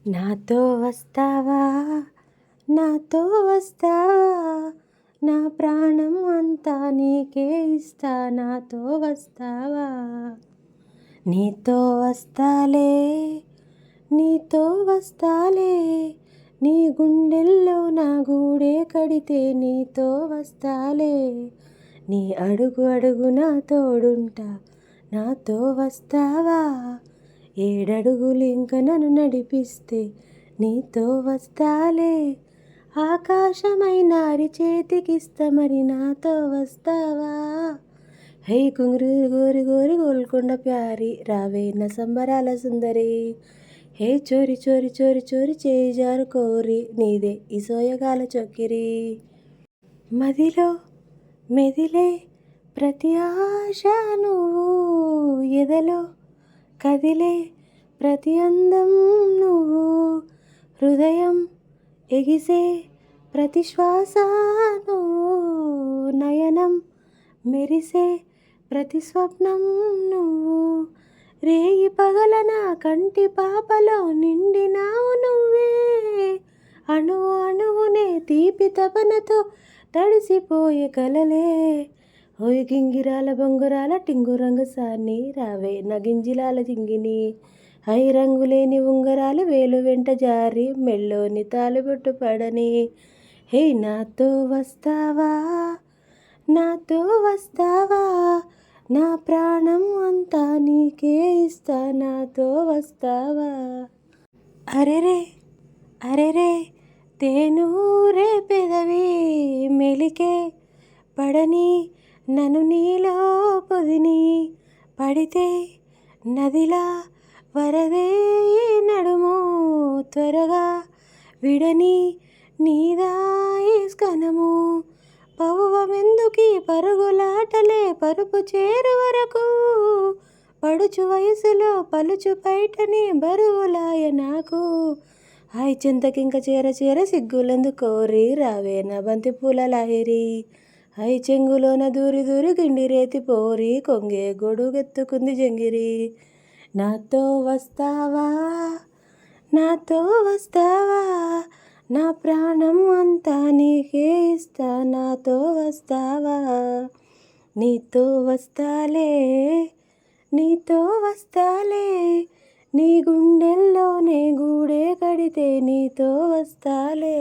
నాతో వస్తావా, నాతో వస్తావా, నా ప్రాణం అంతా నీకే ఇస్తా, నాతో వస్తావా. నీతో వస్తాలే, నీతో వస్తాలే, నీ గుండెల్లో నా గూడే కడితే నీతో వస్తాలే. నీ అడుగు అడుగు నా తోడుంటా, నాతో వస్తావా. ఏడడుగులు ఇంక నన్ను నడిపిస్తే నీతో వస్తాలే. ఆకాశమైన అరిచేతికిస్తా మరి నాతో వస్తావా. హై కుంగురు గోరి గోరి గోల్కొండ ప్యారి రావే నా సంబరాల సుందరి. హే చోరి చోరి చోరి చోరి చేజారు కోరి నీదే ఈ సోయగాల చొక్కిరి. మదిలో మెదిలే ప్రతి ఆశ నువ్వు, ఎదలో కదిలే ప్రతి అందం నువ్వు, హృదయం ఎగిసే ప్రతి శ్వాస నువ్వు, నయనం మెరిసే ప్రతి స్వప్నం నువ్వు. రేయి పగల నా కంటి పాపలో నిండినావు నువ్వే, అణువు అణువునే తీపి తపనతో తడిసిపోయే కలలే. ఓయ్ గింగిరాల బొంగురాల టింగు రంగు సాని రావే నగింజిలాల జింగిని. హై రంగులేని ఉంగరాలు వేలు వెంట జారి మెళ్ళోని తాలుబొట్టు పడని. హే నాతో వస్తావా, నాతో వస్తావా, నా ప్రాణం అంతా నీకే ఇస్తా, నాతో వస్తావా. అరెరే అరెరే తేనూరే పెదవి మెలికే పడని నన్ను నీలో పొదిని, పడితే నదిలా వరదే నడుము త్వరగా విడని నీదాయి స్కనము. పౌవమెందుకి పరుగులాటలే పరుపు చేరు వరకు, పడుచు వయసులో పలుచు పైటని బరువులాయ నాకు. హాయ్ చింతకింక చేర చేర సిగ్గులందు కోరి రావే నా బంతి పూల లాహిరి. హై చెంగులోన దూరి దూరి గిండి రేతి పోరి కొంగే గొడుగెత్తుకుంది జంగిరి. నాతో వస్తావా, నాతో వస్తావా, నా ప్రాణం అంతా నీకే ఇస్తా, నాతో వస్తావా. నీతో వస్తాలే, నీతో వస్తాలే, నీ గుండెల్లోనే గూడే కడితే నీతో వస్తాలే.